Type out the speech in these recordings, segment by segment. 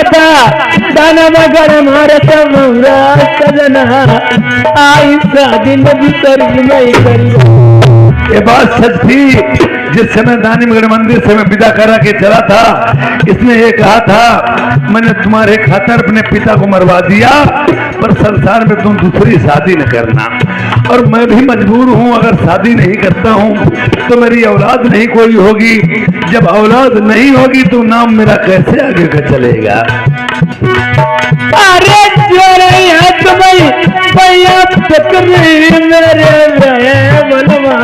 बता दाना मगर मारे तमरा सजना आई शादी नबी करी मैं करी। ये बात सच थी। जिस समय दानिमगढ़ मंदिर से मैं विदा करा के चला था, इसने ये कहा था मैंने तुम्हारे खातर अपने पिता को मरवा दिया, पर संसार में तुम दूसरी शादी न करना। और मैं भी मजबूर हूँ, अगर शादी नहीं करता हूँ तो मेरी औलाद नहीं कोई होगी। जब औलाद नहीं होगी तो नाम मेरा कैसे आगे का चलेगा। अरे मेरे बनवा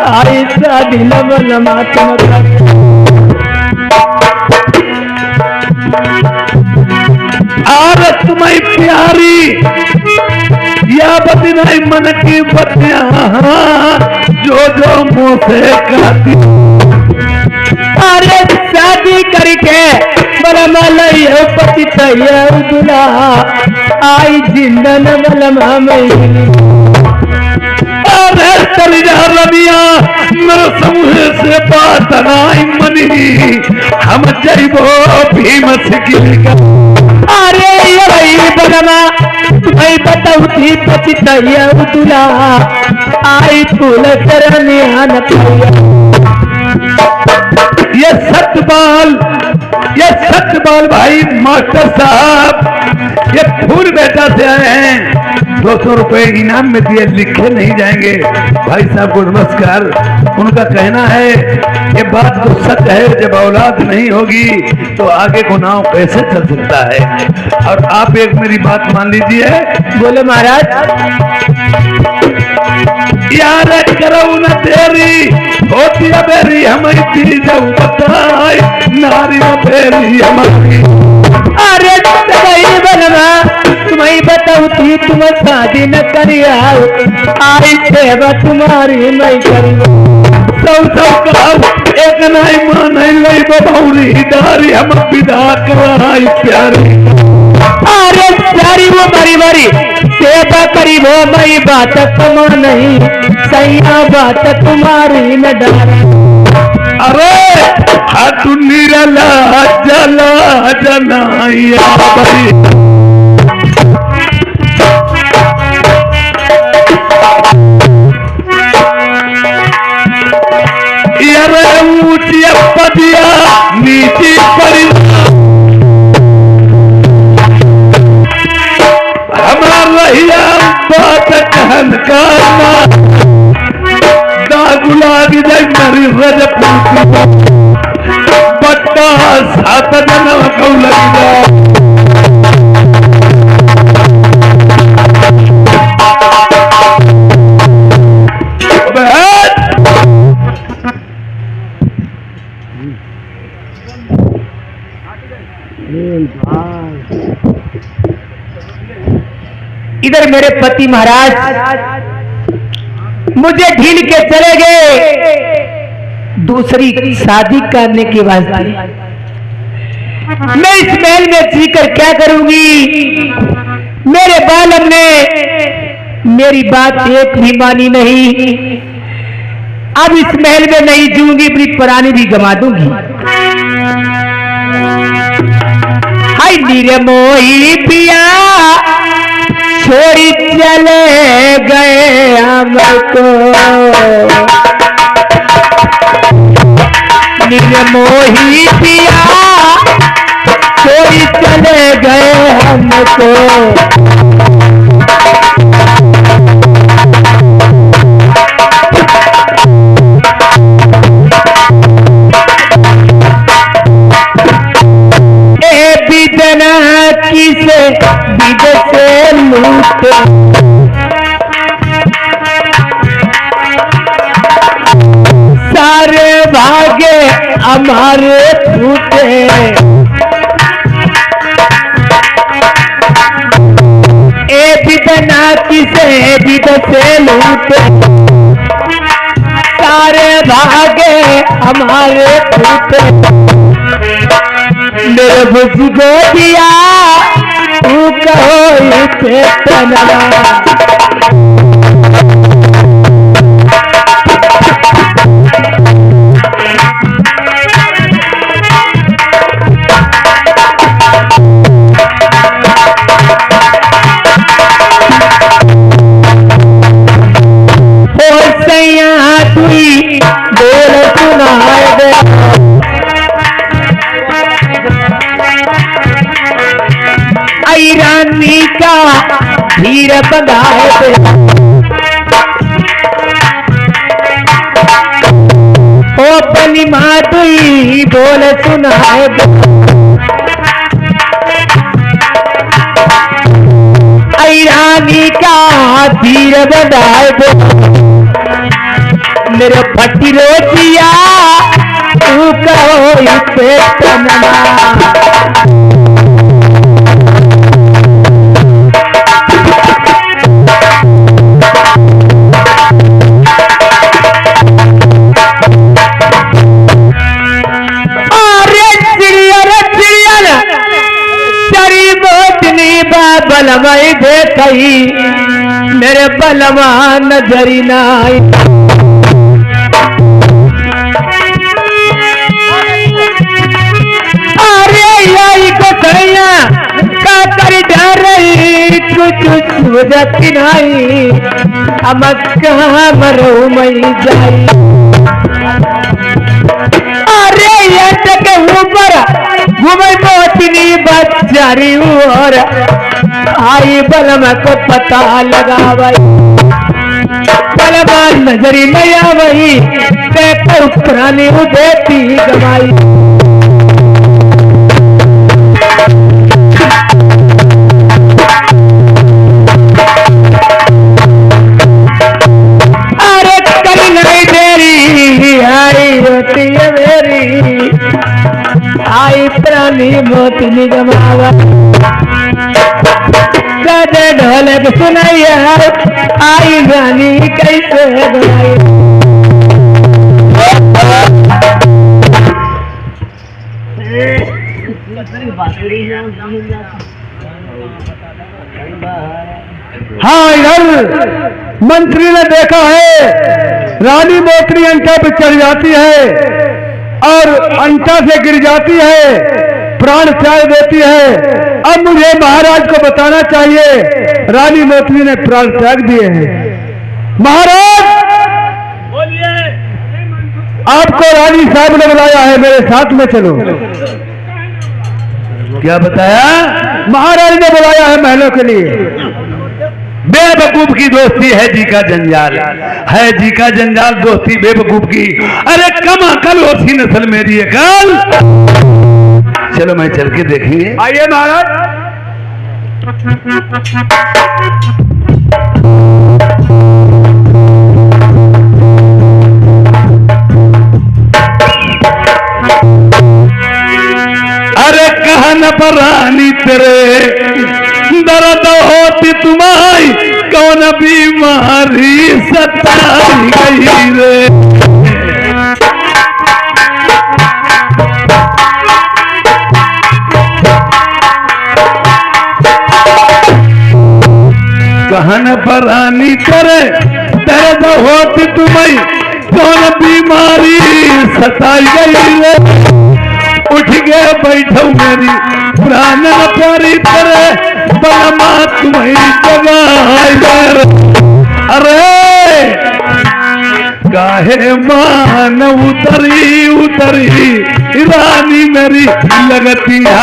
आई शादी बनवा आरत तुम्हें प्यारी या बदनाई मन की बतिया जो जो मुँह से कहती। अरे शादी करके बलमा लइयो पति तैयार दुला आई जिंदन बलमा में। अरे चली जा रबिया मेरे समूह से बात नाई मनी हम जइबो भीम सिकिल। अरे ये भाई बलमा तुम्हें बताऊ थी पति तैयार दुला आई फूल सरनियान ये सतपाल भाई मास्टर साहब ये फूल बेटा से आए हैं। 200 रुपए इनाम में दिए, लिखे नहीं जाएंगे। भाई साहब को नमस्कार। उनका कहना है ये बात तो सच है, जब औलाद नहीं होगी तो आगे को नाव कैसे चल सकता है। और आप एक मेरी बात मान लीजिए। बोले महाराज यार करो न तेरी होती बेरी हमें चीज बताए नारी बेरी हमारी। अरे सही बनवा तुम्हें बताऊ थी तुम शादी न करिया आई सेवा तुम्हारी मैं करी। एक नहीं मान नहीं बबौरी दारी हम विदा कराई प्यारी। अरे प्यारी वो बड़ी बड़ी सेवा करी वो मई बात तुम नहीं सैया बात तुम्हारी न डर। अरे हाथ निरला जला जनाया ऊंची पदिया नीची पड़ी हमारा रहिया बात कहन करना दागुला की जाए मेरी रजब बट्टा 7 जन को लगी इधर मेरे पति महाराज मुझे ढील के चले गए दूसरी शादी करने के वास्ते। मैं इस महल में जीकर क्या करूंगी। मेरे बालम ने मेरी बात एक भी मानी नहीं। अब इस महल में नहीं जीऊंगी, अपनी प्राणी भी गंवा दूंगी। हाय नीरे मोही पिया छोड़ी चले गए हमको। नीरे मोही पिया छोड़ी चले गए हमको। किसे बिद से लूटे सारे भागे हमारे फूटे। ए बिदना किसे बिद से लूटे सारे भागे हमारे फूटे। मेरे बुझ को दिया तू कहो इसे तनवा। का धीर बंधाए दे। ओ बनी माधुई बोल सुनाए दे। आई रानी का धीर बंधाए दे। मेरे फटी रोटिया तू कहो पेट नना। बलमई देखई मेरे बलमा नजरी नाई। अरे यही को कहिया का कर डरई कुछ सूझत नहीं। हम कहाँ मरो मई जाई। अरे ये के ऊपर घूमे मोतनी बचारी और आई बलम को पता लगावई। बलमा नजरी नहीं आवई देखो पुरानी देती गवाई। अरे कल नहीं देरी आई रोती है मेरी। आई पुरानी मोतनी गवावा ढोलक सुनाइया आई रानी कैसे गवाई। हाँ, इधर मंत्री ने देखा है रानी मोतनी अंटा पे चढ़ जाती है और अंटा से गिर जाती है, प्राण त्याग देती है। अब मुझे महाराज को बताना चाहिए रानी मोतनी ने प्राण त्याग दिए हैं। महाराज बोलिए, आपको रानी साहब ने बुलाया है, मेरे साथ में चलो। क्या बताया? महाराज ने बुलाया है महलों के लिए। बेवकूफ की दोस्ती है जी का जंजाल, है जी का जंजाल दोस्ती बेवकूफ की। अरे कम अकल ओसी नस्ल मेरी अकल। चलो मैं चल के देखेंगे। आइए महाराज। अरे कहन पर रानी तेरे दर्द होती तुम्हारी कौन बीमारी सताई गई रे। कहन परानी करे दर्द होती तुम्हें कौन बीमारी सताई गई रे। उठ गए बैठो मेरी प्राण प्यारी करे बलमा तुम्हें जगाए। अरे काहे मान उतरी उतरी रानी मेरी लगती है।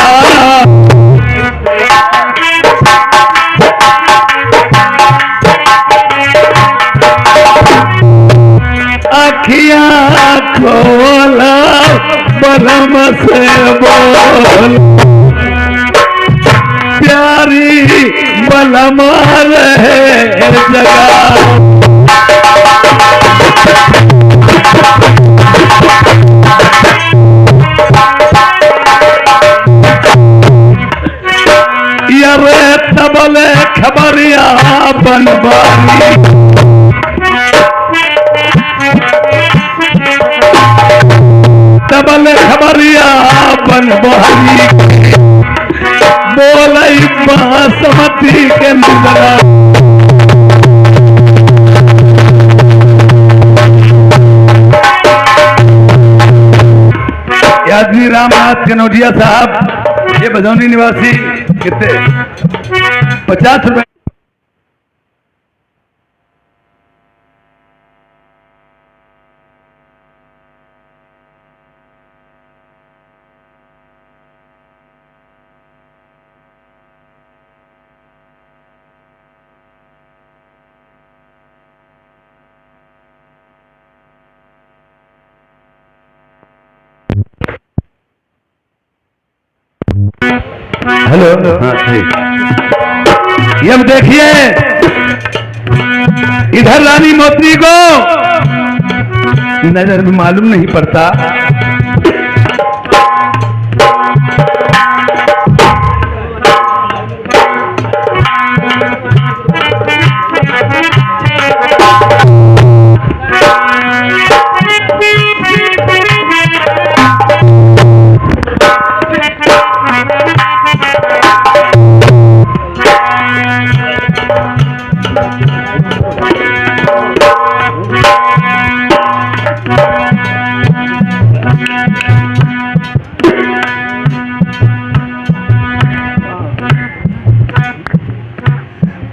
अखियां खोला बलम से बोल प्यारी बलम रहे जगह। ये तबले खबरिया बनवानी तबले खबरिया बनवानी बोलई बासमती के नजरा। यादवी रामनाथ कनौजिया साहब, ये भदौनी निवासी, कितने 50 रुपए हेलो, हाँ ठीक। ये अब देखिए, इधर रानी मोत्री को नजर में मालूम नहीं पड़ता।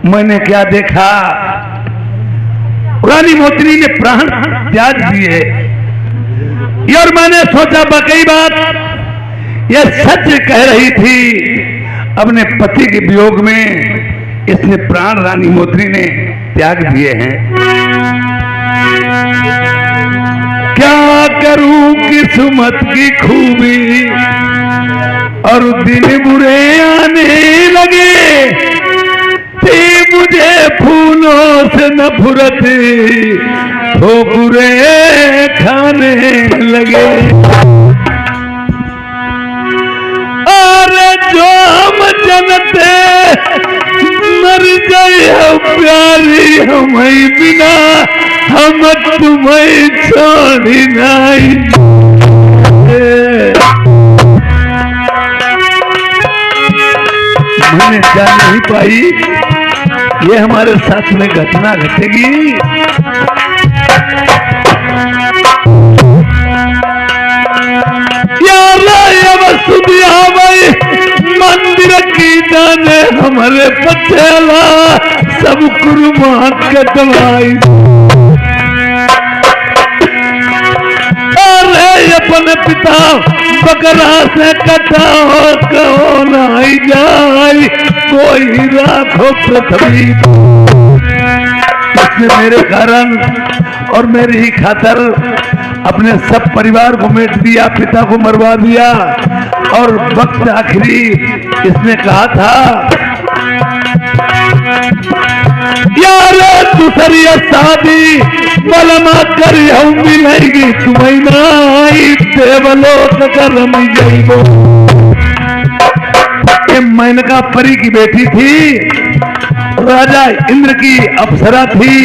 मैंने क्या देखा, रानी मोत्री ने प्राण त्याग दिए। और मैंने सोचा वाकई बात यह सच कह रही थी, अपने पति के वियोग में इसने प्राण रानी मोत्री ने त्याग दिए हैं। क्या करूं किस्मत की खूबी, और दिन बुरे आने लगे, मुझे फूलों से नफरत ठोकरे खाने लगे। और जो हम जनते मर जाए हम प्यारी, हमें बिना हम तुम्हें छोड़ी नहीं। मैंने जान नहीं पाई ये हमारे साथ में घटना घटेगी। मंदिर की जाने हमारे पटेला सब कुर्बान कटवाई। अरे अपने पिता बकरा से कटा हो कहो नहीं जाए, कोई राखो पृथ्वी। इसने मेरे कारण और मेरी ही खातर अपने सब परिवार को मिट दिया, पिता को मरवा दिया। और वक्त आखिरी इसने कहा था, यार दूसरी शादी बलमा करी हम मिलेगी तुम्हें नहीं, देवलोक करम जाइबो। ये मेनका परी की बेटी थी, राजा इंद्र की अप्सरा थी,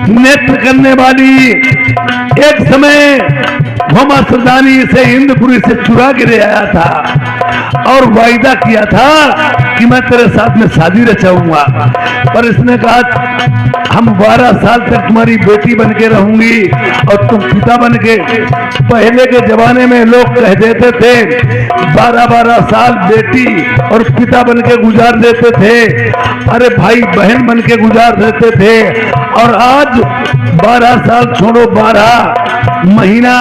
नेत्र करने वाली। एक समय भौमासुरदानी से इंद्रपुरी से चुरा के ले आया था और वायदा किया था कि मैं तेरे साथ में शादी रचाऊंगा। पर इसने कहा हम 12 साल तक तुम्हारी बेटी बन के रहूंगी और तुम पिता बन के। पहले के जमाने में लोग कह देते थे 12-12 साल बेटी और पिता बन के गुजार देते थे, अरे भाई बहन बन के गुजार देते थे। और आज 12 साल छोड़ो, 12 महीना,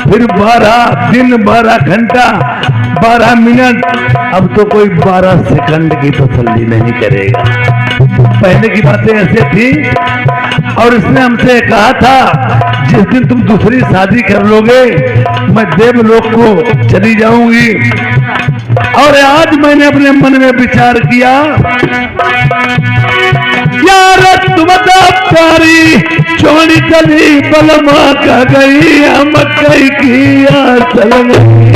फिर 12 दिन, 12 घंटा, 12 मिनट, अब तो कोई 12 सेकंड की तसल्ली नहीं करेगा। पहले की बातें ऐसे थी। और इसने हमसे कहा था जिस दिन तुम दूसरी शादी कर लोगे मैं देवलोक को चली जाऊंगी। और आज मैंने अपने मन में विचार किया, यार तुम प्यारी छोड़ी चली बलमा का गई, हम कई किया चल गई।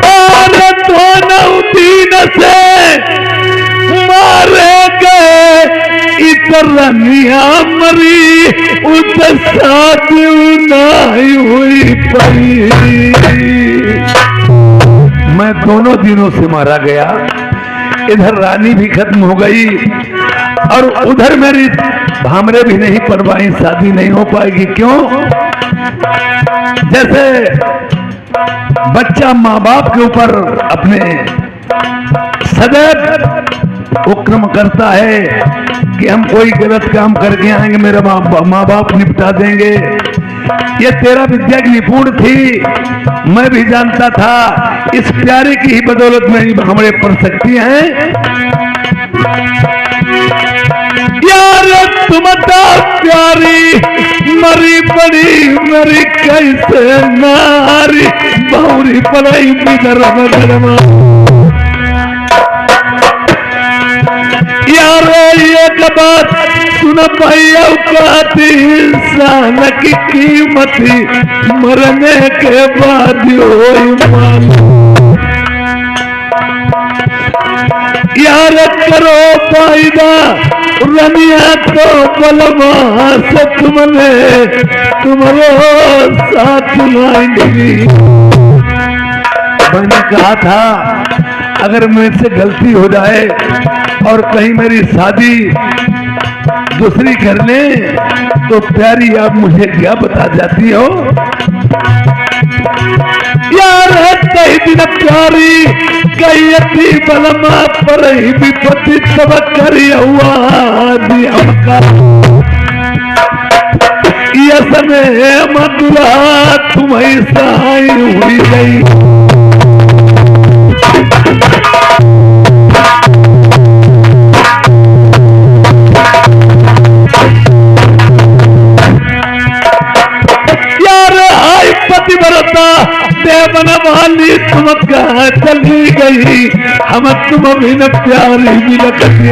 और दोनों दिन से मारे गए, इतरनिया मरी, उस साथ नहीं हुई परी। मैं दोनों दिनों से मारा गया, इधर रानी भी खत्म हो गई और उधर मेरी भामरे भी नहीं पड़ पाई, शादी नहीं हो पाएगी। क्यों? जैसे बच्चा माँ बाप के ऊपर अपने सदैव उक्रम करता है कि हम कोई गलत काम करके आएंगे, मेरे माँ बाप निपटा देंगे। ये तेरा विद्या की निपुण थी, मैं भी जानता था, इस प्यारे की ही बदौलत में हमारे पर शक्ति हैं। तुमता प्यारी मरी पड़ी मरी कैसे नारी बहुरी पड़ाई बिदरमा यार एक बात सुन भैया कहती इंसान की कीमत मरने के बाद मान यार करो फायदा रनिया तो बलवा से तुमने तुम्हारो साथ लाएंगी। मैंने कहा था अगर मुझसे गलती हो जाए और कहीं मेरी शादी दूसरी कर ले तो प्यारी आप मुझे क्या बता जाती हो यार कई दिन प्यारी कई बलमा पर ही विपत्ति सब करी हुआ समय मधुरा तुम्हें सहाय हुई गई देवन वाली तुम कहाँ चली गई हम तुम भी न प्यारी भी न करते।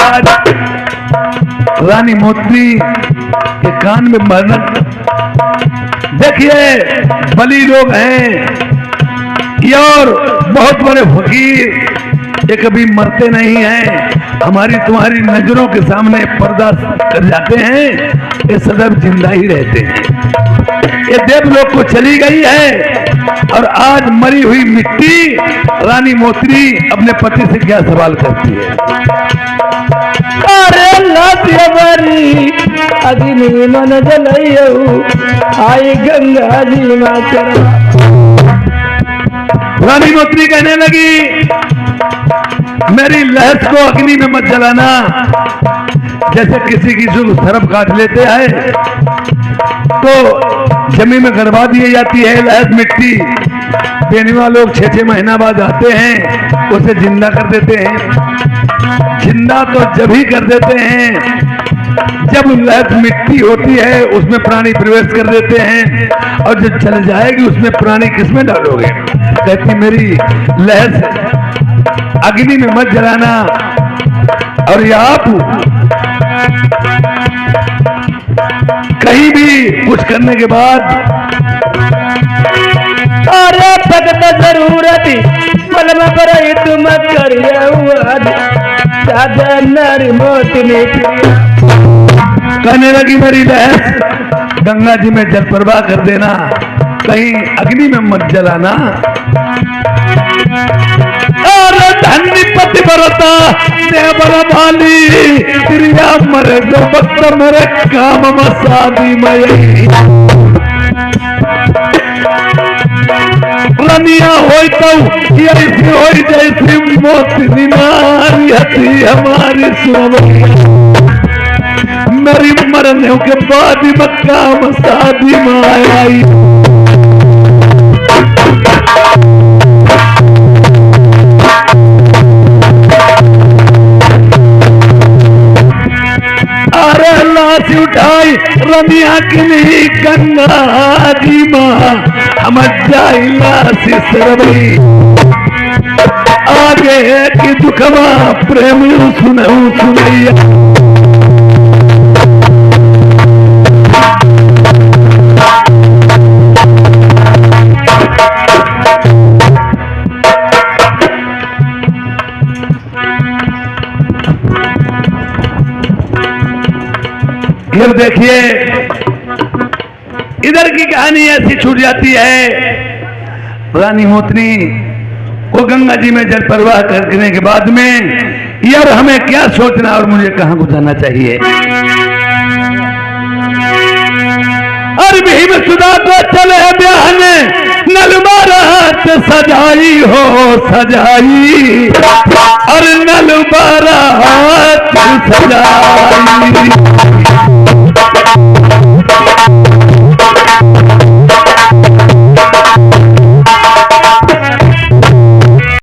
आज रानी मोती के कान में मरना देखिए बली लोग हैं और बहुत बड़े फकीर ये कभी मरते नहीं हैं हमारी तुम्हारी नजरों के सामने पर्दा कर जाते हैं ये सदैव जिंदा ही रहते हैं। ये देवलोक को चली गई है और आज मरी हुई मिट्टी रानी मोती अपने पति से क्या सवाल करती है अरे लाती अग्नि मन जलयऊ आई गंगा जी माचर। रानी मोती कहने लगी मेरी लहस को अग्नि में मत जलाना जैसे किसी की जो सरफ काट लेते हैं तो जमीन में गड़वा दी जाती है लहस मिट्टी बेनीवा लोग 6-6 महीना बाद आते हैं उसे जिंदा कर देते हैं। जिंदा तो जब ही कर देते हैं जब लहस मिट्टी होती है उसमें प्राणी प्रवेश कर देते हैं और जब चल जाएगी उसमें प्राणी किसमें डालोगे कहती मेरी लहस अग्नि में मत जलाना। और ये आप कहीं भी कुछ करने के बाद अरे भगत जरूरत मलमा पर तुम करिया हुआ दादा नारी मौत ने कहने लगी मेरी लहस गंगा जी में जल प्रवाह कर देना कहीं अग्नि में मत जलाना। और धन्य पतिव्रता देवर भाली क्रिया मरे जो वक्त मेरे काम मसादी मई रनिया होई तो ऐसी होई जैसी मोती नारी हती हमारी सुनवैया मेरी मरने के बाद में काम शादी में आई। अरे लाश उठाई रनिया की गंगा जी माँ हम जाई लाश सरवई आगे की दुखवा प्रेम सुनऊ सुनैया। फिर देखिए इधर की कहानी ऐसी छूट जाती है रानी मोती को गंगा जी में जल प्रवाह करने के बाद में यार हमें क्या सोचना और मुझे कहां को जाना चाहिए। और भीम सुधा को चले बहने नलबारात सजाई हो सजाई और नलबारात सजाई